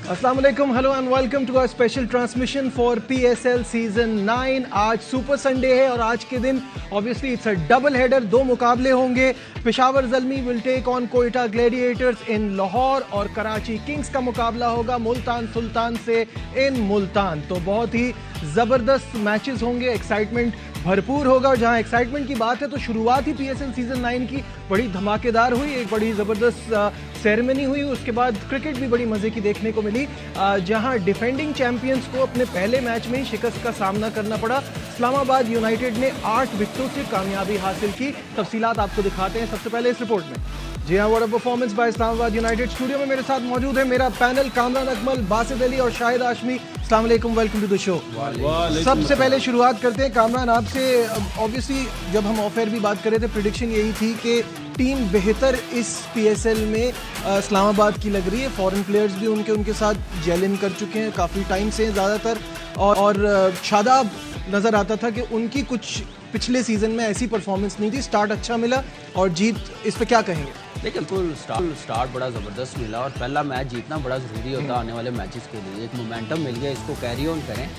अस्सलाम वालेकुम, hello and welcome to our special transmission for PSL season 9। आज super Sunday है और आज के दिन obviously it's a double header, दो मुकाबले होंगे। Peshawar Zalmi will take on Quetta Gladiators in Lahore और कराची किंग्स का मुकाबला होगा मुल्तान सुल्तान से इन मुल्तान। तो बहुत ही ज़बरदस्त मैचेस होंगे, एक्साइटमेंट भरपूर होगा। और जहां एक्साइटमेंट की बात है तो शुरुआत ही PSL सीजन 9 की बड़ी धमाकेदार हुई, एक बड़ी ज़बरदस्त सेरेमनी हुई। उसके बाद क्रिकेट भी बड़ी मज़े की देखने को मिली, जहां डिफेंडिंग चैंपियंस को अपने पहले मैच में ही शिकस्त का सामना करना पड़ा। इस्लामाबाद यूनाइटेड ने 8 विकेटों से कामयाबी हासिल की। तफसीलात आपको दिखाते हैं सबसे पहले इस रिपोर्ट में। जी हाँ, what a performance by Islamabad United. Studio में मेरे साथ मौजूद है मेरा पैनल, कामरान अकमल, बासित अली और शाहिद हाशमी। अस्सलाम वालेकुम, वेलकम टू द शो। सबसे पहले शुरुआत करते हैं कामरान आपसे। ऑब्वियसली जब हम ऑफ एयर भी बात कर रहे थे, प्रिडिक्शन यही थी कि टीम बेहतर इस PSL में इस्लामाबाद की लग रही है। फॉरेन प्लेयर्स भी उनके साथ जेल इन कर चुके हैं काफ़ी टाइम से ज़्यादातर, और शादाब नज़र आता था कि उनकी कुछ पिछले सीज़न में ऐसी परफॉर्मेंस नहीं थी। स्टार्ट अच्छा मिला और जीत, इस पर क्या कहेंगे? देखिए, फुल स्टार्ट बड़ा ज़बरदस्त मिला और पहला मैच जीतना बड़ा ज़रूरी होता है आने वाले मैचेस के लिए। एक मोमेंटम मिल गया, इसको कैरी ऑन करें।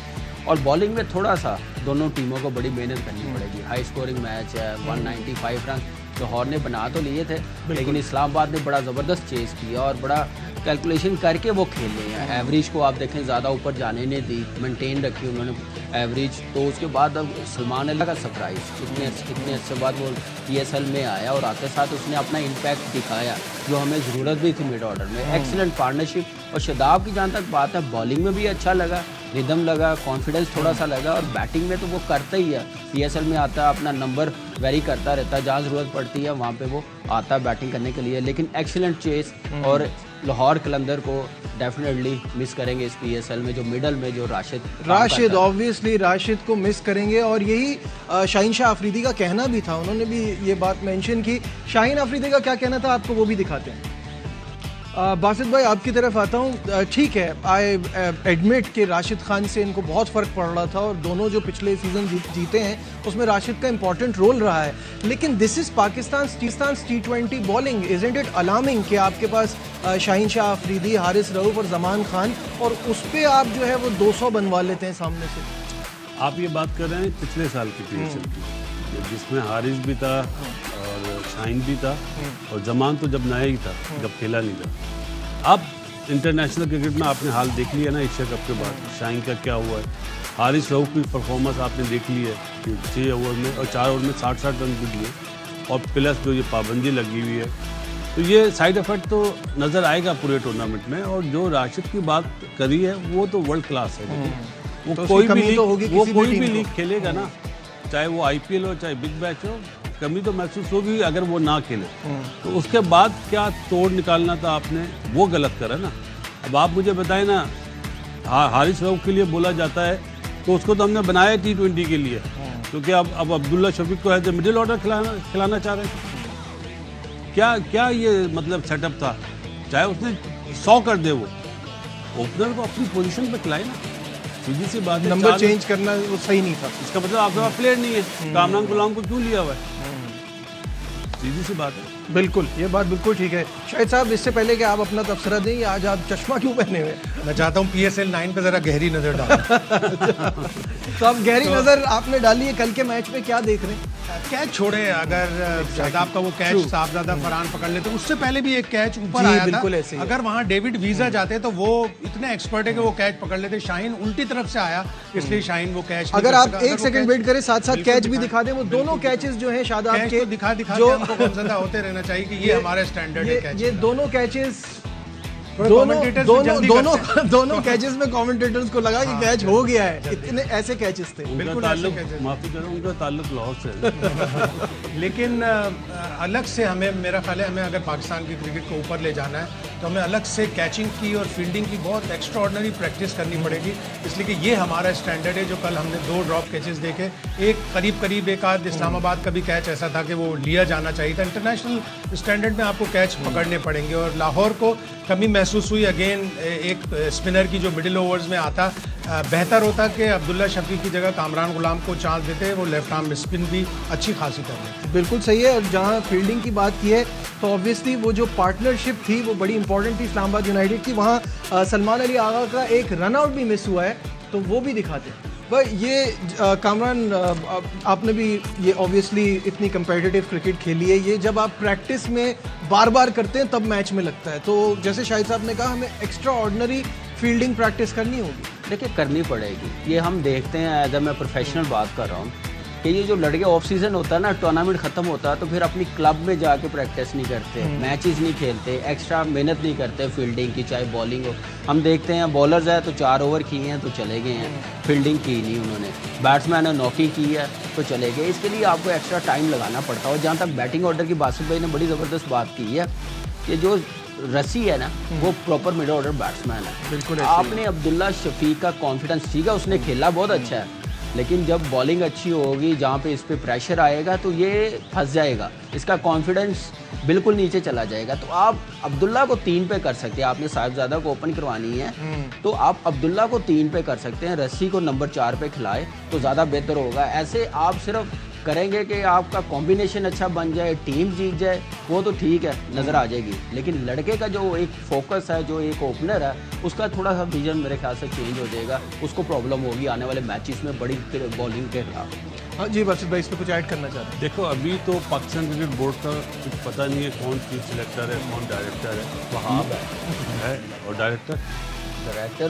और बॉलिंग में थोड़ा सा दोनों टीमों को बड़ी मेहनत करनी पड़ेगी। हाई स्कोरिंग मैच है, 195 रन लाहौर ने बना तो लिए थे, लेकिन इस्लामाबाद ने बड़ा ज़बरदस्त चेस किया और बड़ा कैलकुलेशन करके वो खेले हैं। एवरेज को आप देखें ज़्यादा ऊपर जाने नहीं दी, मेंटेन रखी उन्होंने एवरेज। तो उसके बाद अब सलमान अली का सरप्राइज़, इतने अच्छे बाद वो PSL में आया और आते साथ उसने अपना इम्पैक्ट दिखाया जो हमें ज़रूरत भी थी मिड ऑर्डर में। Excellent partnership. और शादाब की जहाँ तक बात है, बॉलिंग में भी अच्छा लगा, रिदम लगा, कॉन्फिडेंस थोड़ा सा लगा। और बैटिंग में तो वो करता ही है, PSL में आता है, अपना नंबर वेरी करता रहता है, जहाँ ज़रूरत पड़ती है वहाँ पे वो आता है बैटिंग करने के लिए। लेकिन एक्सीलेंट चेस, और लाहौर कलंदर को डेफिनेटली मिस करेंगे इस PSL में, जो मिडल में जो राशिद ऑब्वियसली राशिद को मिस करेंगे। और यही शाहीन शाह अफरीदी का कहना भी था, उन्होंने भी ये बात मेंशन की। शाहीन अफरीदी का क्या कहना था, आपको वो भी दिखाते हैं। बासित भाई, आपकी तरफ आता हूँ। ठीक है, आई एडमिट कि राशिद खान से इनको बहुत फ़र्क पड़ रहा था और दोनों जो पिछले सीज़न जीते हैं उसमें राशिद का इंपॉर्टेंट रोल रहा है। लेकिन this is Pakistan T20 bowling, isn't it alarming कि आपके पास शाहीन शाह अफरीदी, हारिस रऊफ और जमान खान, और उस पर आप जो है वो 200 बनवा लेते हैं सामने से। आप ये बात कर रहे हैं पिछले साल की PSL की, जिसमें हारिस भी था और शाहीन भी था और जमान तो जब नया ही था, जब खेला नहीं था। अब इंटरनेशनल क्रिकेट में आपने हाल देख लिया ना एशिया कप के बाद, शाहीन का क्या हुआ है। हारिस रऊफ की परफॉर्मेंस आपने देख ली है कि 6 ओवर में और 4 ओवर में 60 रन भी दिए, और प्लस जो ये पाबंदी लगी हुई है, तो ये साइड इफेक्ट तो नज़र आएगा पूरे टूर्नामेंट में। और जो राशिद की बात करी है वो तो वर्ल्ड क्लास है, वो तो कोई भी लीग खेलेगा ना, चाहे वो IPL हो चाहे बिग मैच हो, कमी तो महसूस होगी अगर वो ना खेले। तो उसके बाद क्या तोड़ निकालना था आपने, वो गलत करा ना। अब आप मुझे बताएं ना, हारिस रऊफ के लिए बोला जाता है तो उसको तो हमने बनाया T20 के लिए, क्योंकि अब अब्दुल्ला शफीक को एज ए मिडिल ऑर्डर खिलाना चाह रहे हैं। क्या ये मतलब सेटअप था। चाहे उसने 100 कर दे, वो ओपनर को अपनी पोजीशन पे खिलाए ना, सीधी सी बात है। नंबर चेंज करना वो सही नहीं था, इसका मतलब आपके पास प्लेयर नहीं है। कामरान गुलाम को क्यों लिया हुआ है, सीधी सी बात है। बिल्कुल, ये बात बिल्कुल ठीक है। शाहिद साहब, इससे पहले कि आप अपना तबसरा दें, आज आप चश्मा क्यों पहने हुए? मैं चाहता हूँ PSL 9 पे जरा गहरी नजर डालें। तो अब गहरी नजर आपने डाली है, कल के मैच में क्या देख रहे हैं? कैच छोड़े, अगर शादाब का वो कैच साहबजादा फरहान पकड़ लेते, उससे पहले भी एक कैच ऊपर आया था। अगर वहाँ डेविड वीजा जाते तो वो इतने एक्सपर्ट है कि वो कैच पकड़ लेते। शाहीन उल्टी तरफ से आया, इसलिए शाहीन वो कैच। अगर आप एक सेकंड वेट करें, साथ साथ कैच भी दिखा दें, वो दोनों कैचेस जो हैं शादाब के, दिखा जो हमको गमज़दा होते रहना चाहिए कि ये हमारा स्टैंडर्ड है कैच। ये दोनों कैचेस दोनों कैचेस में कमेंटेटर्स को लगा कि कैच हो गया है, इतने ऐसे कैचेस थे। बिल्कुल, माफी करो, उनका ताल्लुक लाहौर से। लेकिन अलग से हमें, मेरा ख्याल है, हमें अगर पाकिस्तान की क्रिकेट को ऊपर ले जाना है तो हमें अलग से कैचिंग की और फील्डिंग की बहुत एक्स्ट्राऑर्डिनरी प्रैक्टिस करनी पड़ेगी। इसलिए कि ये हमारा स्टैंडर्ड है। जो कल हमने 2 ड्रॉप कैचेस देखे, एक करीब एक आध इस्लामाबाद का भी कैच ऐसा था कि वो लिया जाना चाहिए था। इंटरनेशनल स्टैंडर्ड में आपको कैच पकड़ने पड़ेंगे और लाहौर को कमी महसूस हुई। अगेन एक स्पिनर की जो मिडिल ओवर्स में आता, बेहतर होता कि अब्दुल्ला शफीक की जगह कामरान गुलाम को चांस देते, वो लेफ्ट आर्म स्पिन भी अच्छी खासी कर लेते। बिल्कुल सही है। और जहाँ फील्डिंग की बात की है तो ऑब्वियसली वो जो पार्टनरशिप थी वो बड़ी इंपॉर्टेंट थी इस्लामाबाद यूनाइटेड की। वहाँ सलमान अली आगा का एक रन आउट भी मिस हुआ है, तो वो भी दिखाते हैं भाई। ये कामरान, आपने भी ये ऑब्वियसली इतनी कंपेटिटिव क्रिकेट खेली है, ये जब आप प्रैक्टिस में बार बार करते हैं तब मैच में लगता है। तो जैसे शाहिद साहब ने कहा, हमें एक्स्ट्रा ऑर्डिनरी फील्डिंग प्रैक्टिस करनी होगी। देखिए करनी पड़ेगी, ये हम देखते हैं। अगर मैं प्रोफेशनल बात कर रहा हूँ कि ये जो लड़के ऑफ सीजन होता है ना, टूर्नामेंट खत्म होता है तो फिर अपनी क्लब में जाके प्रैक्टिस नहीं करते, मैचेस नहीं खेलते, एक्स्ट्रा मेहनत नहीं करते फील्डिंग की, चाहे बॉलिंग हो। हम देखते हैं बॉलर्स है तो 4 ओवर किए हैं तो चले गए हैं, फील्डिंग की नहीं उन्होंने। बैट्समैन ने नॉकिंग की है तो चले गए। इसके लिए आपको एक्स्ट्रा टाइम लगाना पड़ता है। और जहाँ तक बैटिंग ऑर्डर की बासित भाई ने बड़ी ज़बरदस्त बात की है कि जो रसी है ना वो प्रॉपर मिडिल ऑर्डर बैट्समैन है। बिल्कुल आपने अब्दुल्ला शफीक का कॉन्फिडेंस, ठीक है उसने खेला बहुत अच्छा है, लेकिन जब बॉलिंग अच्छी होगी, जहाँ पे इस पे प्रेशर आएगा तो ये फंस जाएगा, इसका कॉन्फिडेंस बिल्कुल नीचे चला जाएगा। तो आप अब्दुल्ला को 3 पे कर सकते हैं। आपने साहिबजादा को ओपन करवानी है तो आप अब्दुल्ला को 3 पे कर सकते हैं, रस्सी को नंबर 4 पे खिलाए तो ज़्यादा बेहतर होगा। ऐसे आप सिर्फ करेंगे कि आपका कॉम्बिनेशन अच्छा बन जाए, टीम जीत जाए, वो तो ठीक है, नज़र आ जाएगी। लेकिन लड़के का जो एक फोकस है, जो एक ओपनर है, उसका थोड़ा सा विजन मेरे ख्याल से चेंज हो जाएगा। उसको प्रॉब्लम होगी आने वाले मैचेस में बड़ी बॉलिंग के खिलाफ। हाँ जी बासित भाई, इस पर कुछ ऐड करना चाहते हैं? देखो अभी तो पाकिस्तान क्रिकेट बोर्ड का कुछ पता नहीं है कौन चीफ सिलेक्टर है, कौन डायरेक्टर है। वहाब है और डायरेक्टर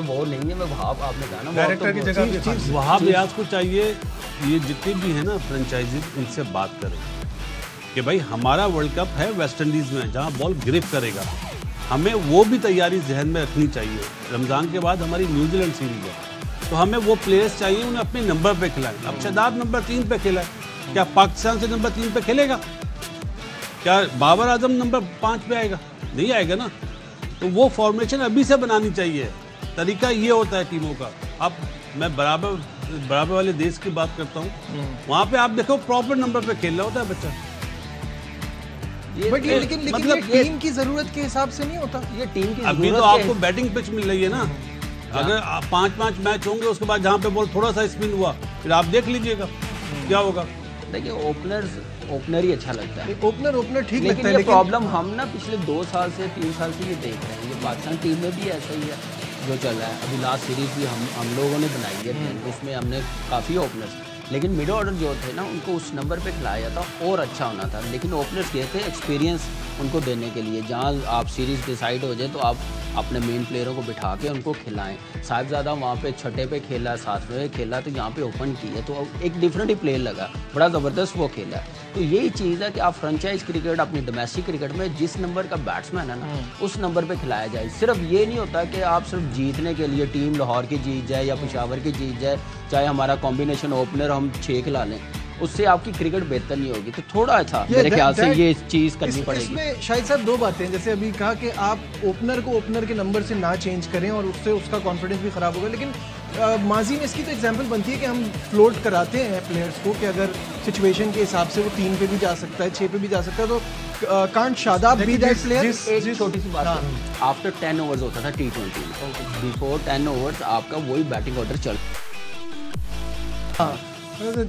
वो नहीं है, मैं वहाब, आपने कहा ना डायरेक्टर की जगह पे खास वहाब रियाज को चाहिए ये जितने भी है ना फ्रेंचाइजी, इनसे बात करें कि भाई हमारा वर्ल्ड कप है वेस्ट इंडीज़ में, जहाँ बॉल ग्रिप करेगा, हमें वो भी तैयारी जहन में रखनी चाहिए। रमज़ान के बाद हमारी न्यूजीलैंड सीरीज है तो हमें वो प्लेयर्स चाहिए, उन्हें अपने नंबर पे खिलाएं। अब शादाब नंबर 3 पे खेला है, क्या पाकिस्तान से नंबर 3 पे खेलेगा? क्या बाबर आजम नंबर 5 पे आएगा? नहीं आएगा ना। तो वो फॉर्मेशन अभी से बनानी चाहिए। तरीका ये होता है टीमों का। अब मैं बराबर वाले देश की बात करता हूँ, वहाँ पे आप देखो प्रॉपर नंबर पे खेल रहा होता है बच्चा। लेकिन मतलब ये टीम की जरूरत के हिसाब से नहीं होता। ये टीम की अभी तो आपको बैटिंग पिच मिल रही है ना। अगर 5 मैच होंगे उसके बाद जहाँ पे बॉल थोड़ा सा स्पिन हुआ, फिर आप देख लीजिएगा क्या होगा। देखिए ओपनर ही अच्छा लगता है, ओपनर ठीक लगता लेकिन है। ये प्रॉब्लम हम ना पिछले 2 साल से 3 साल से ये देख रहे हैं। ये पाकिस्तान टीम में भी ऐसा ही है जो चल रहा है। अभी लास्ट सीरीज भी हम लोगों ने बनाई है, उसमें हमने काफ़ी ओपनर्स, लेकिन मिड ऑर्डर जो थे ना उनको उस नंबर पे खिलाया था और अच्छा होना था। लेकिन ओपनर्स गए थे एक्सपीरियंस उनको देने के लिए, जहाँ आप सीरीज़ डिसाइड हो जाए तो आप अपने मेन प्लेयरों को बिठा के उनको खिलाएं। साहिबजादा वहाँ पे छठे पे खेला, 7वें खेला, तो यहाँ पे ओपन किया तो एक डिफरेंट ही प्लेयर लगा, बड़ा ज़बरदस्त वो खेला। तो यही चीज़ है कि आप फ्रेंचाइज क्रिकेट, अपनी डोमेस्टिक क्रिकेट में जिस नंबर का बैट्समैन है ना उस नंबर पे खिलाया जाए। सिर्फ ये नहीं होता कि आप सिर्फ जीतने के लिए टीम लाहौर की जीत जाए या पेशावर की जीत जाए, चाहे हमारा कॉम्बिनेशन ओपनर हम 6 खिला लें, उससे आपकी क्रिकेट बेहतर नहीं होगी। तो थोड़ा सा मेरे ख्याल से ये चीज़ करनी पड़ेगी। इसमें शायद साहब 2 बातें, जैसे अभी कहा कि आप ओपनर को ओपनर के नंबर से ना चेंज करें और उससे उसका कॉन्फिडेंस भी ख़राब होगा। लेकिन माजी में इसकी तो एग्जांपल बनती है कि हम फ्लोट कराते हैं प्लेयर्स को कि अगर सिचुएशन के हिसाब से वो 3 पे भी जा सकता है, 6 पे भी जा सकता है। तो can't Shadab be that player? एक छोटी सी बात, आफ्टर 10 ओवर्स होता था T20 में, बिफोर 10 ओवर्स आपका वही बैटिंग ऑर्डर चल।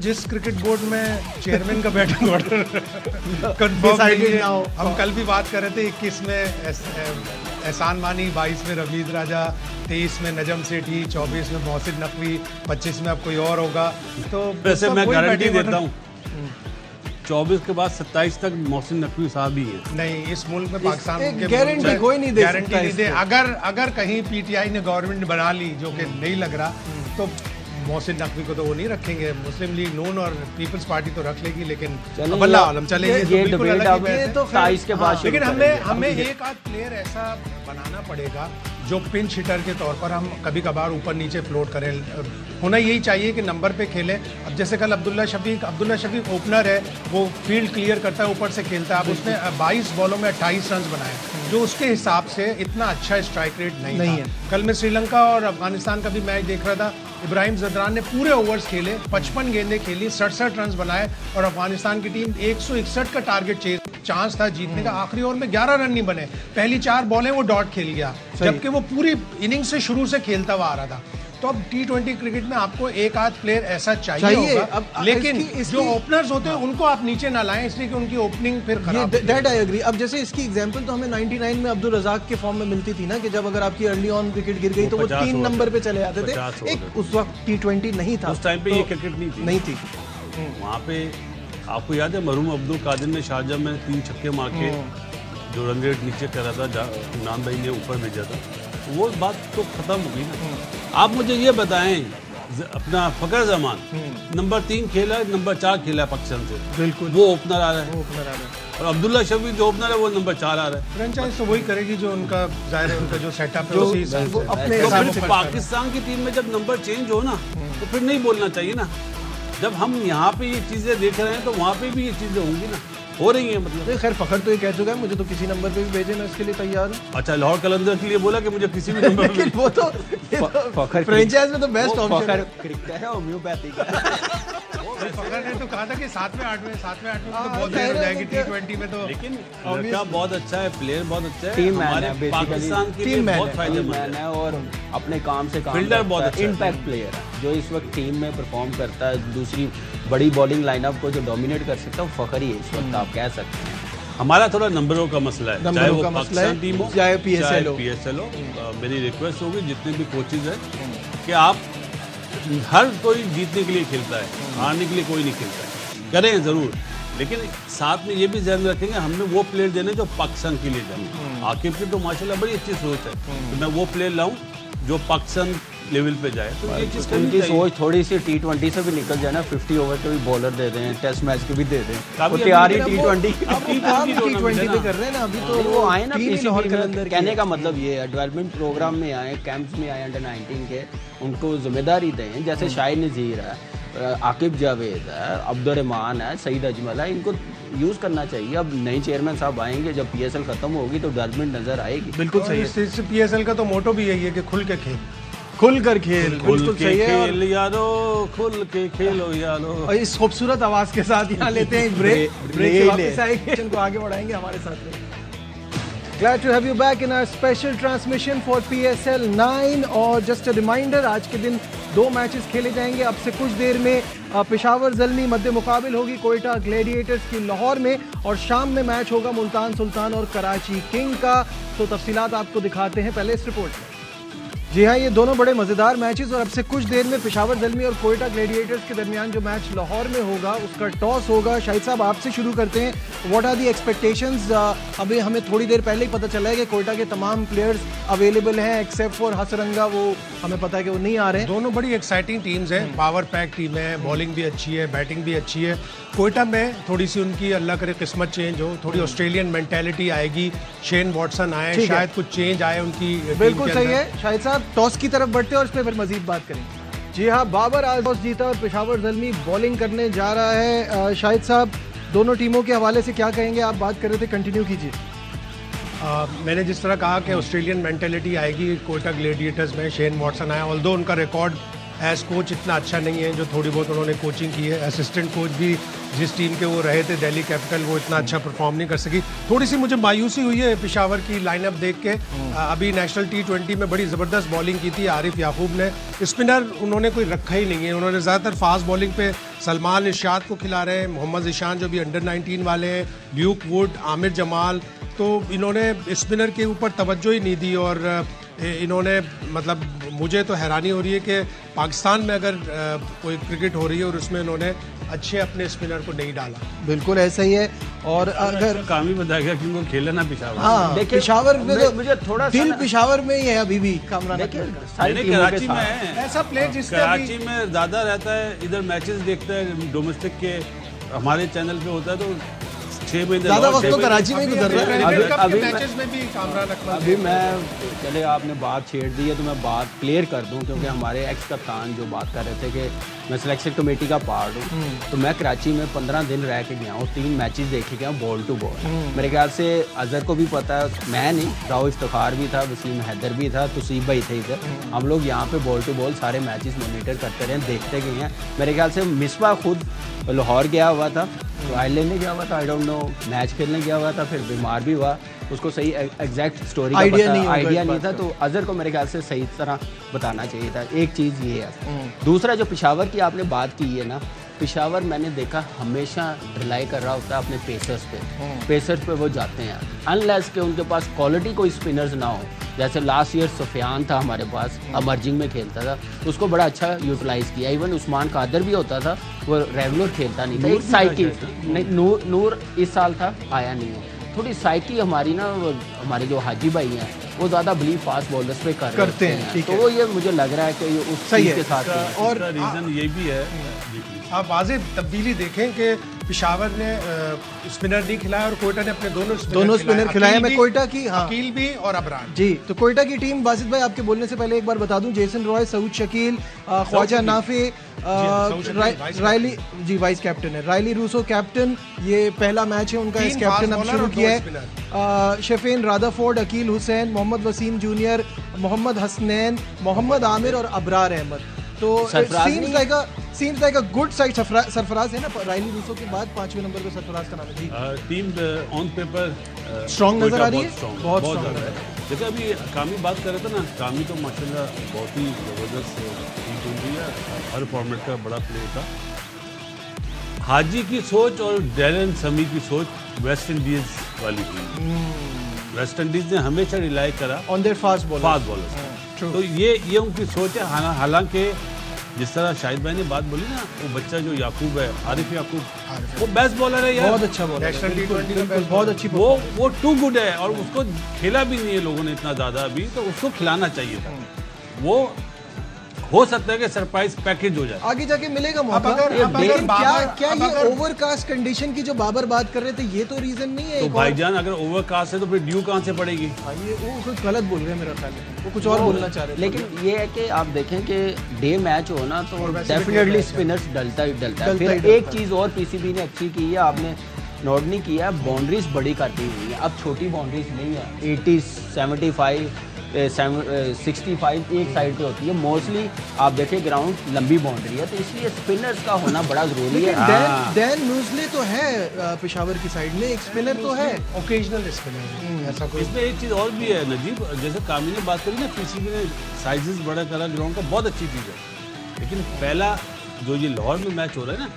जिस क्रिकेट बोर्ड में चेयरमैन का बैटिंग ऑर्डर कंफर्म नहीं है। हम कल भी बात कर रहे थे, 21 में एहसान मानी, 22 में रवीद राजा, 23 में नजम सेठी, 24 में मोहसिन नकवी, 25 में अब कोई और होगा। तो वैसे मैं गारंटी देता हूँ 24 के बाद 27 तक मोहसिन नकवी साहब ही है। नहीं, इस मुल्क में पाकिस्तान के गारंटी कोई नहीं दे गारंटी नहीं दे। अगर कहीं पीटीआई ने गवर्नमेंट बना ली, जो कि नहीं लग रहा, तो मोहसिन नकवी को तो वो नहीं रखेंगे। मुस्लिम लीग नून और पीपल्स पार्टी तो रख लेगी, लेकिन अल्लाह आलम चलेगी तो बिल्कुल अलग है। तो 27 के बाद लेकिन हमें एक आध प्लेयर ऐसा बनाना पड़ेगा जो पिंच हिटर के तौर पर हम कभी कभार ऊपर नीचे फ्लोट करें। होना यही चाहिए कि नंबर पे खेले। अब जैसे कल अब्दुल्ला शफीक ओपनर है, वो फील्ड क्लियर करता है, ऊपर से खेलता है। अब उसने 22 बॉलों में 28 रन बनाए, जो उसके हिसाब से इतना अच्छा स्ट्राइक रेट नहीं है। कल मैं श्रीलंका और अफगानिस्तान का भी मैच देख रहा था, इब्राहिम जदरान ने पूरे ओवर्स खेले, 55 गेंदें खेली, 67 रन बनाए और अफगानिस्तान की टीम 161 का टारगेट चांस था जीतने का। आखिरी ओवर में 11 रन नहीं बने, पहली 4 बॉलें वो डॉट खेल गया, जबकि वो पूरी इनिंग से शुरू से खेलता हुआ आ रहा था। तो अब T20 क्रिकेट में आपको एक आध प्लेयर ऐसा चाहिए होगा, अब लेकिन इसकी जो ओपनर्स होते हैं उनको आप नीचे ना लाएं, इसलिए कि उनकी ओपनिंग फिर खराब होती है। That I agree. अब जैसे इसकी एग्जांपल तो हमें 99 में अब्दुल रज़ाक के फॉर्म में मिलती थी ना, कि जब अगर आपकी अर्ली ऑन विकेट गिर गई तो वो 3 नंबर पे चले जाते थे। एक उस वक्त T20 नहीं था, उस टाइम पे ये क्रिकेट नहीं थी। वहाँ पे आपको याद है मरहूम अब्दुल कादिर ने शारजाह में 3 छक्के मार के जो रन रेट नीचे करा था, इमरान भाई ने ऊपर भेजा था, वो बात तो खत्म हो गई ना। आप मुझे ये बताएं, अपना फ़खर जमान नंबर 3 खेला, नंबर 4 खेला पाकिस्तान से, बिल्कुल वो ओपनर आ रहा है, और अब्दुल्ला शफी जो ओपनर है वो नंबर 4 आ रहा है। फ्रेंचाइज तो वही करेगी जो उनका जाहिर है, उनका जो सेटअप है उसी हिसाब से। अपने तो हिसाब फिर से पाकिस्तान की टीम में जब नंबर चेंज हो ना, तो फिर नहीं बोलना चाहिए ना। जब हम यहाँ पे ये चीज़ें देख रहे हैं तो वहाँ पे भी ये चीज़ें होंगी ना, हो रही है मतलब। खैर फ़खर तो ये कह चुका है मुझे तो किसी नंबर पे भी भेजे, मैं इसके लिए तैयार हूँ। अच्छा, लाहौर कलंदर के लिए बोला कि मुझे किसी भी नंबर पे वो तो फ्रेंचाइज में तो बेस्ट ऑप्शन है। क्रिकेट है होम्योपैथिक है। फ़खर ने तो कहा था कि 7वें 8वें तो बहुत देर हो जाएगी T20 में। तो लेकिन लड़का बहुत अच्छा है, प्लेयर बहुत अच्छा है, टीम मैन हमारे है, पाकिस्तान के लिए बहुत फायदेमंद है, और अपने काम से काम फील्डर बहुत अच्छा है, इम्पैक्ट प्लेयर है जो इस वक्त टीम में परफॉर्म करता है। दूसरी बड़ी बॉलिंग लाइनअप को जो डोमिनेट कर सकता है वो फ़खर ही है इस वक्त, आप कह सकते हैं। हमारा थोड़ा नंबरों का मसला है, चाहे वो पाकिस्तान टीम हो चाहे PSL हो। मेरी रिक्वेस्ट होगी जितने भी कोचेज हैं कि आप, हर कोई जीतने के लिए खेलता है, हारने के लिए कोई नहीं खेलता है, करें ज़रूर, लेकिन साथ में ये भी ध्यान रखेंगे हमने वो प्लेयर देने जो पाकिस्तान के लिए जाए। आकिब की तो माशाल्लाह बड़ी अच्छी सोच है, तो मैं वो प्लेयर लाऊं जो पाकिस्तान लेवल पे जाए, तो ये चीज़ उनकी सोच थोड़ी सी T20 से भी निकल जाए ना, 50 ओवर के भी बॉलर दे दें, टेस्ट मैच के भी दे दें, वो तैयार ही T20 पे कर रहे हैं ना अभी तो। वो आए ना लाहौर कलंदर, कहने का मतलब ये है डेवलपमेंट प्रोग्राम में आए, कैंप्स में आए अंडर 19 के, उनको जिम्मेदारी दें। जैसे शाहिद नज़ीर है, आकिब जावेद है, अब्दुर्रहमान है, सईद अजमल है, इनको यूज़ करना चाहिए। अब नए चेयरमैन साहब आएंगे, जब PSL ख़त्म होगी तो डेवलपमेंट नज़र आएगी। बिल्कुल सही है। PSL का तो मोटो भी यही है कि खुल के खेल, खुल कर खेल, बिल्कुल सही है। खेल यारो, खुल के खेलो यारो। और इस खूबसूरत आवाज के साथ यहाँ लेते हैं ब्रेक के वापस आएंगे, इनको आगे बढ़ाएंगे हमारे साथ। Glad to have you back in our special transmission for PSL 9। और जस्ट अ रिमाइंडर, आज के दिन 2 मैचेस खेले जाएंगे। अब से कुछ देर में पेशावर ज़ल्मी मध्य मुकाबिल होगी कोयटा ग्लैडिएटर्स की लाहौर में, और शाम में मैच होगा मुल्तान सुल्तान और कराची किंग का। तो तफसीलात आपको दिखाते हैं पहले इस रिपोर्ट में। जी हाँ, ये दोनों बड़े मज़ेदार मैचेस, और अब से कुछ देर में पेशावर ज़ल्मी और कोयटा ग्लैडिएटर्स के दरमियान जो मैच लाहौर में होगा उसका टॉस होगा। शाहिद साहब, आपसे शुरू करते हैं, व्हाट आर दी एक्सपेक्टेशंस? अभी हमें थोड़ी देर पहले ही पता चला है कि कोयटा के तमाम प्लेयर्स अवेलेबल हैं एक्सेप्ट फॉर हसरंगा, वो हमें पता है कि वो नहीं आ रहे हैं। दोनों बड़ी एक्साइटिंग टीम्स हैं, पावर पैक टीम है, बॉलिंग भी अच्छी है, बैटिंग भी अच्छी है। कोयटा में थोड़ी सी उनकी अल्लाह करे किस्मत चेंज हो, थोड़ी ऑस्ट्रेलियन मेंटालिटी आएगी, शेन वॉटसन आए, शायद कुछ चेंज आए उनकी। बिल्कुल सही है शाहिद साहब, टॉस की तरफ बढ़ते हैं और इस पर फिर मजीद बात करेंगे। जी हाँ, बाबर आज टॉस जीता और पेशावर ज़ल्मी बॉलिंग करने जा रहा है। शाहिद साहब, दोनों टीमों के हवाले से क्या कहेंगे? आप बात कर रहे थे, कंटिन्यू कीजिए। मैंने जिस तरह कहा कि ऑस्ट्रेलियन मेंटालिटी आएगी कोयटा ग्लैडिएटर्स में, शेन वॉटसन आया, ऑल्दो उनका रिकॉर्ड एज कोच इतना अच्छा नहीं है, जो थोड़ी बहुत उन्होंने कोचिंग की है। असिस्टेंट कोच भी जिस टीम के वो रहे थे दिल्ली कैपिटल, वो इतना अच्छा परफॉर्म नहीं कर सकी। थोड़ी सी मुझे मायूसी हुई है पेशावर की लाइनअप देख के। अभी नेशनल T20 में बड़ी ज़बरदस्त बॉलिंग की थी आरिफ याकूब ने, स्पिनर उन्होंने कोई रखा ही नहीं है। उन्होंने ज़्यादातर फास्ट बॉलिंग पे सलमान इरशाद को खिला रहे हैं, मोहम्मद ईशान जो भी अंडर 19 वाले हैं, ल्यूक वुड, आमिर जमाल, तो इन्होंने स्पिनर के ऊपर तवज्जो ही नहीं दी। और इन्होंने, मतलब मुझे तो हैरानी हो रही है कि पाकिस्तान में अगर कोई क्रिकेट हो रही है और उसमें इन्होंने अच्छे अपने स्पिनर को नहीं डाला। बिल्कुल ऐसा ही है। और अगर काम ही बता गया कि वो खेले ना पेशावर। हाँ, पेशावर में तो मुझे थोड़ा दिल पेशावर में ही है अभी भी। कामरान कराची में है ऐसा प्लेयर जिसका कराची में ज़्यादा रहता है, इधर मैचेस देखता है, डोमेस्टिक के हमारे चैनल पे होता है, तो 6 महीने ज़्यादा वक्त तो कराची में गुजर रहा है। अभी मैं, चले आपने बात छेड़ दी है तो मैं बात क्लियर कर दूं, क्योंकि हमारे एक्स कप्तान जो बात कर रहे थे कि मैं सिलेक्शन कमेटी का पार्ट हूँ, तो मैं कराची में 15 दिन रह के गया हूँ, 3 मैचेस देखे गया, बॉल टू बॉल। मेरे ख्याल से अजहर को भी पता है, मैं नहीं, राव इफ्तिखार भी था, वसीम हैदर भी था, तुसीब भाई थे इधर, हम लोग यहाँ पे बॉल टू बॉल सारे मैचेस मॉनिटर करते रहे, देखते गए हैं। मेरे ख्याल से मिसबा खुद लाहौर गया हुआ था, तो आयरलैंड में गया हुआ था, आई डोंट नो, दोनों मैच खेलने गया हुआ था, फिर बीमार भी हुआ, उसको सही एग्जैक्ट स्टोरी का आइडिया नहीं था, तो अजहर को मेरे ख्याल से सही तरह बताना चाहिए था। एक चीज़ ये है। दूसरा जो पेशावर की आपने बात की है ना, पेशावर मैंने देखा हमेशा रिलाई कर रहा होता है अपने पेसर्स पे वो जाते हैं, अनलेस के उनके पास क्वालिटी कोई स्पिनर्स ना हो। जैसे लास्ट ईयर सुफियान था हमारे पास, अमर्जिंग में खेलता था, उसको बड़ा अच्छा यूटिलाइज़ किया। इवन उस्मान कादर भी होता था, वो रेगुलर खेलता नहीं था, एक साइकिल नहीं। नूर इस साल था, आया नहीं है। थोड़ी साइकी हमारी ना, हमारे जो हाजी भाई हैं वो ज़्यादा बिलीव फास्ट बॉलर्स पे करते हैं, तो वो ये मुझे लग रहा है कि ये उस चीज़ के साथ है। और रीज़न ये भी है, आप वाज़ेह तब्दीली देखें कि पेशावर ने स्पिनर नहीं खिलाया और कोयटा ने अपने दोनों स्पिनर खिलाए। मैं कोयटा की अकील भी और अबरार जी, तो कोयटा की टीम, बासित भाई आपके बोलने से पहले एक बार बता दूं, Jason Roy, Saud Shakeel, Khawaja Nafay, Rilee ji vice captain है, रायली रूसो कैप्टन, ये पहला मैच है उनका, इस कैप्टन अब शुरू किया है। शेफेन रादाफोर्ड, अकील हुसैन, मोहम्मद वसीम जूनियर, मोहम्मद हसनैन, मोहम्मद आमिर और अबरार अहमद। तो seems like a good side. Sarfaraz है ना रायली रूसो के बाद 5वें नंबर पे सरफराज का नाम है जी। टीम ऑन पेपर स्ट्रॉन्ग नजर आ रही है, बहुत ज़्यादा है। जैसे अभी कामी बात कर रहे थे ना, कामी तो माशाल्लाह बहुत ही ज़बरदस्त टी20 है, हर फॉर्मेट का बड़ा प्ले था। हाजी की सोच और डैरेन समी की सोच वेस्ट इंडीज वाली थी। वेस्ट इंडीज ने हमेशा रिलाई करा ऑन देयर फास्ट बॉलर्स, तो ये उनकी सोच है। हालांकि जिस तरह शाहिद भाई ने बात बोली ना, वो बच्चा जो याकूब है, आरिफ याकूब, वो बेस्ट बॉलर है यार, बहुत अच्छा बॉलर है, बहुत अच्छी, वो टू गुड है, और उसको खेला भी नहीं है लोगों ने इतना ज़्यादा अभी, तो उसको खिलाना चाहिए था। वो हो सकता है कि सरप्राइज पैकेज हो जाए, आगे जाके मिलेगा मौका। लेकिन क्या ये ओवरकास्ट कंडीशन की जो बाबर बात कर रहे थे, ये तो रीजन नहीं है? तो भाईजान अगर ओवरकास्ट है तो फिर ड्यू कहाँ से पड़ेगी? ये वो कुछ गलत बोल रहे हैं मेरा ख्याल है, वो कुछ और बोलना चाह रहे हैं। लेकिन ये है कि आप देखें कि डे मैच हो ना, तो डेफिनेटली स्पिनर्स डलता है। फिर एक चीज़ और पीसीबी ने अच्छी की है, आपने नोट नहीं किया, बाउंड्रीज बड़ी करती हुई है, अब छोटी बाउंड्रीज नहीं है। 80, 75, 65 एक साइड पे होती है मोस्टली। आप देखें ग्राउंड लंबी बाउंड्री है, तो इसलिए स्पिनर्स का होना बड़ा जरूरी है। डैन न्यूज़ले तो है पेशावर की साइड में, एक स्पिनर तो है, ओकेजनल स्पिनर ऐसा कोई। इसमें एक चीज़ और भी है नजीब, जैसे कामी ने बात करी ना, पीसीबी ने साइजेस बड़ा करा ग्राउंड का, बहुत अच्छी चीज़ है। लेकिन पहला जो ये लाहौर में मैच हो रहा है ना,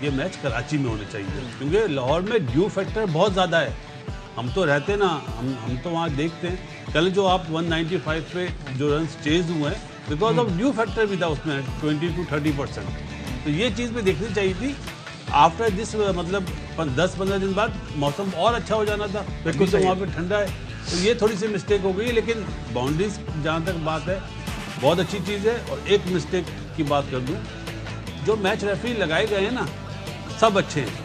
ये मैच कराची में होने चाहिए, क्योंकि लाहौर में ड्यू फैक्टर बहुत ज़्यादा है। हम तो रहते ना, हम तो वहाँ देखते हैं। कल जो आप 195 पे जो रन चेज हुए हैं, बिकॉज ऑफ ड्यू फैक्टर भी था उसमें 20 to 30%। तो ये चीज़ भी देखनी चाहिए थी। आफ्टर दिस मतलब 10-15 दिन बाद मौसम और अच्छा हो जाना था, बिल्कुल तो वहाँ पे ठंडा है, तो ये थोड़ी सी मिस्टेक हो गई। लेकिन बाउंड्रीज जहाँ तक बात है, बहुत अच्छी चीज़ है। और एक मिस्टेक की बात कर दूँ, जो मैच रेफरी लगाए गए हैं ना, सब अच्छे हैं।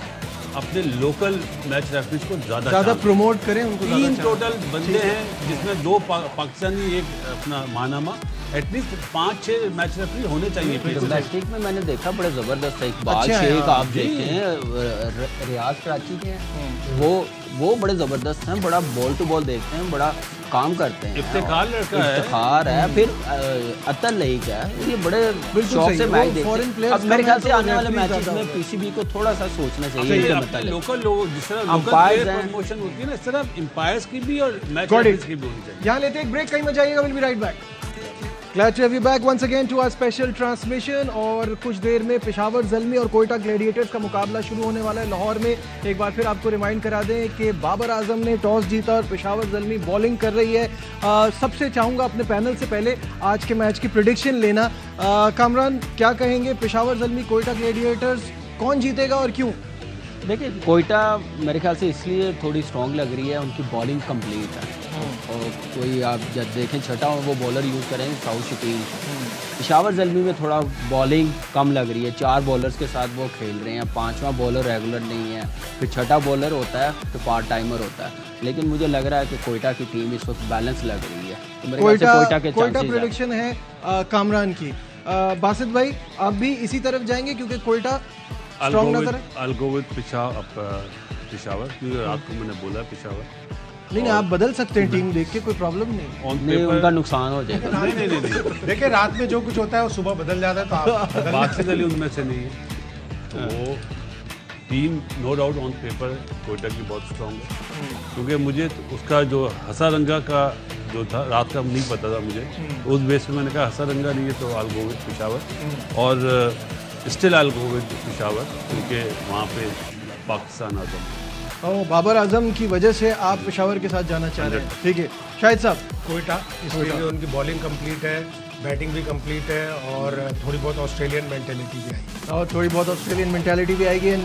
अपने लोकल मैच रेफरीज को ज़्यादा प्रमोट करें उनको। 3 टोटल बंदे हैं, जिसमें 2 पाकिस्तानी, एक अपना मानामा, एटलीस्ट 5-6 मैच रेफरी होने चाहिए। डोमेस्टिक में मैंने देखा बड़े ज़बरदस्त है, इकबाल शेख आप देखें, रियाज कराची के हैं, वो बड़े ज़बरदस्त हैं, बड़ा बॉल टू बॉल देखते हैं, बड़ा काम करते हैं। इफ्तिखार लड़का है, इफ्तिखार है। फिर अतल लईक है, ये बड़े शौक से मैच देखते हैं। अब मेरे ख्याल से आने वाले मैचेस में पीसीबी को थोड़ा सा सोचना चाहिए। लोकल लोग जिस तरह लोकल प्रमोशन होती है ना, इस तरह एम्पायर्स की भी और मैच रेफरीज की भी होनी चाहिए। यहाँ लेते एक ब्रेक, कहीं मत जाइएगा, will be right back. Glad to have you back once again to our special transmission। और कुछ देर में पेशावर ज़ल्मी और कोयटा ग्लैडिएटर्स का मुकाबला शुरू होने वाला है लाहौर में। एक बार फिर आपको रिमाइंड करा दें कि बाबर आजम ने टॉस जीता और पेशावर ज़ल्मी बॉलिंग कर रही है। सबसे चाहूँगा अपने पैनल से पहले आज के मैच की प्रेडिक्शन लेना। कामरान, क्या कहेंगे, पेशावर ज़ल्मी कोयटा ग्लैडिएटर्स, कौन जीतेगा और क्यों? देखिए, कोयटा मेरे ख्याल से इसलिए थोड़ी स्ट्रॉन्ग लग रही है, उनकी बॉलिंग कंप्लीट है, और कोई आप जब देखें छठा वो बॉलर यूज़ करेंगे सऊद शकील। पेशावर ज़ल्मी में थोड़ा बॉलिंग कम लग रही है, 4 बॉलर्स के साथ वो खेल रहे हैं, 5वां बॉलर रेगुलर नहीं है, फिर छठा बॉलर होता है तो पार्ट टाइमर होता है। लेकिन मुझे लग रहा है कि कोयटा की टीम इस वक्त बैलेंस लग रही है, तो मेरे ख्याल से कोयटा के कोयटा प्रेडिक्शन है कामरान की। बासित भाई, आप भी इसी तरफ जाएंगे क्योंकि कोयटा स्ट्रॉन्ग नजर है? I'll go with पेशावर, क्योंकि रात को मैंने बोला पेशावर। नहीं, आप बदल सकते हैं टीम देख के, कोई प्रॉब्लम नहीं। नहीं, उनका नुकसान हो जाएगा। नहीं। देखिए, रात में जो कुछ होता है वो सुबह बदल जाता है, तो आप बासित अली उनमें से नहीं है, तो वो team no doubt on paper Quetta की बहुत स्ट्रॉन्ग है, क्योंकि मुझे उसका जो हसारंगा का जो था रात का नहीं पता था मुझे, उस बेस पे मैंने कहा हसारंगा नहीं है तो I'll go with पेशावर, और still I'll go with Peshawar, क्योंकि वहाँ पे पाकिस्तान आजम और बाबर आजम की वजह से आप पेशावर के साथ जाना चाह रहे हैं। ठीक है शाहिद साहब। कोयटा, इसलिए उनकी बॉलिंग कंप्लीट है, बैटिंग भी कंप्लीट है, और थोड़ी बहुत ऑस्ट्रेलियन मेंटेलिटी भी आई, और थोड़ी बहुत ऑस्ट्रेलियन मेंटालिटी भी आएगी।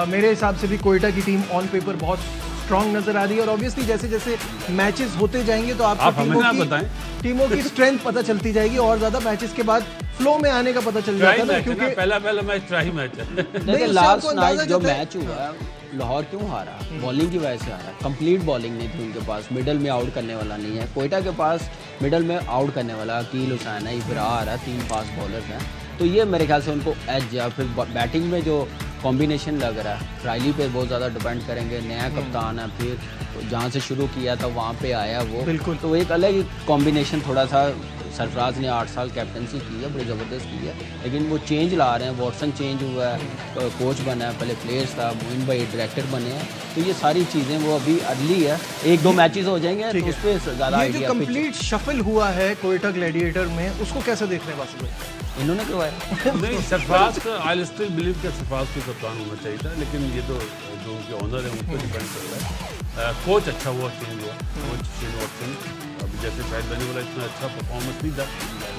मेरे हिसाब से भी कोयटा की टीम ऑन पेपर बहुत स्ट्रांग नजर आ रही है, और ऑब्वियसली जैसे जैसे मैचेस होते जाएंगे तो आप हमें ना बताएं, टीमों की स्ट्रेंथ पता चलती जाएगी, और ज्यादा मैचेस के बाद फ्लो में आने का पता चल जाता है, क्योंकि पहला मैच ट्राई मैच है। देखिए लास्ट नाइट जो मैच हुआ लाहौर क्यों हारा, बॉलिंग की वजह से हारा। कंप्लीट बॉलिंग नहीं थी उनके पास, मिडल में आउट करने वाला नहीं है। कोयटा के पास मिडल में आउट करने वाला अकील हुसैन है, इब्रा आ रहा है, 3 फास्ट बॉलर्स हैं, तो ये मेरे ख्याल से उनको एज या फिर बैटिंग में जो कॉम्बिनेशन लग रहा है रायली पे बहुत ज़्यादा डिपेंड करेंगे। नया कप्तान है, फिर जहाँ से शुरू किया था वहाँ पे आया वो, बिल्कुल, तो एक अलग कॉम्बिनेशन थोड़ा सा। सरफराज ने 8 साल कैप्टनसी की है, बड़ी ज़बरदस्त की है, लेकिन वो चेंज ला रहे हैं। वॉटसन चेंज हुआ है, कोच बना है, पहले प्लेयर्स था, मोइन भाई डायरेक्टर बने हैं, तो ये सारी चीज़ें वो अभी अर्ली है, 1-2 मैचेस हो जाएंगे तो उस पर ज़्यादा ये जो कंप्लीट शफल हुआ है कोयटा ग्लैडिएटर में, उसको कैसे देख रहे हैं वासिफ भाई? इन्होंने करवाया नहीं, सरफराज का आई स्टिल बिलीव कि सरफराज को कप्तान होना चाहिए था, लेकिन ये तो जो उनके ऑनर है उन पर डिपेंड कर रहा है। कोच अच्छा हुआ, चेंज हुआ, कोच शेन वॉटसन, अब जैसे शायद मैंने बोला इतना अच्छा परफॉर्मेंस नहीं था,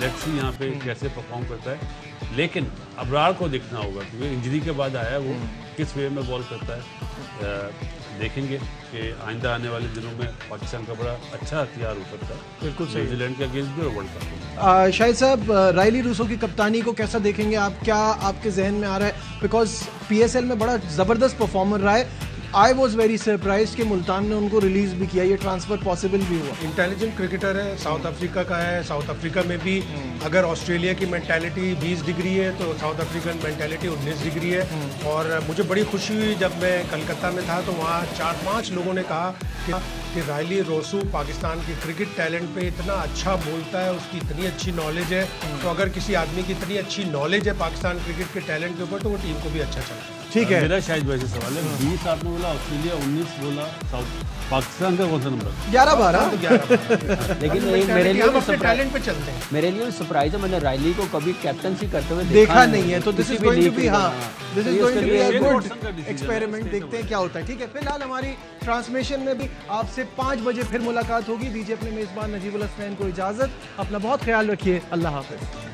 लेट्स सी यहाँ पे कैसे परफॉर्म करता है। लेकिन अबरार को देखना होगा, क्योंकि इंजरी के बाद आया वो, किस वे में बॉल करता है। देखेंगे कि आइंदा आने वाले दिनों में पाकिस्तान का बड़ा अच्छा हथियार हो सकता है, बिल्कुल सही, न्यूजीलैंड के अगेंस्ट भी और वर्ल्ड कप। शाहिद साहब, रायली रूसो की कप्तानी को कैसा देखेंगे आप? क्या आपके जहन में आ रहा है? बिकॉज PSL में बड़ा ज़बरदस्त परफॉर्मर रहा है। आई वॉज वेरी सरप्राइज कि मुल्तान ने उनको रिलीज भी किया, ये ट्रांसफर पॉसिबल भी हुआ। इंटेलिजेंट क्रिकेटर है, साउथ अफ्रीका का है। साउथ अफ्रीका में भी अगर ऑस्ट्रेलिया की मेंटालिटी 20 डिग्री है तो साउथ अफ्रीकन मेंटालिटी 19 डिग्री है। और मुझे बड़ी खुशी हुई जब मैं कलकत्ता में था तो वहाँ 4-5 लोगों ने कहा कि रायली रोसू पाकिस्तान की क्रिकेट टैलेंट पे इतना अच्छा बोलता है, उसकी इतनी अच्छी नॉलेज है, तो अगर किसी आदमी की इतनी अच्छी नॉलेज है पाकिस्तान क्रिकेट के टैलेंट के ऊपर तो वो टीम को भी अच्छा चलता है। ठीक है, मेरा शायद वैसे सवाल है, 20 आपने बोला ऑस्ट्रेलिया, 19 बोला साउथ, पाकिस्तान का कौन सा नंबर? 11-12। लेकिन मेरे लिए भी टैलेंट पे चलते हैं। मेरे लिए सरप्राइज है, मैंने रायली को कभी कैप्टनसी करते हुए देखा नहीं है, तो this is going to be, हाँ, दिस इज तो गोइंग टू बी इसके अ लिए गुड एक्सपेरिमेंट। देखते हैं क्या होता है। ठीक है, फिलहाल हमारी ट्रांसमिशन में भी आपसे 5 बजे फिर मुलाकात होगी। दीजिए अपने मेजबान नजीबुल हसनैन को इजाजत। अपना बहुत ख्याल रखिए। अल्लाह हाफिज।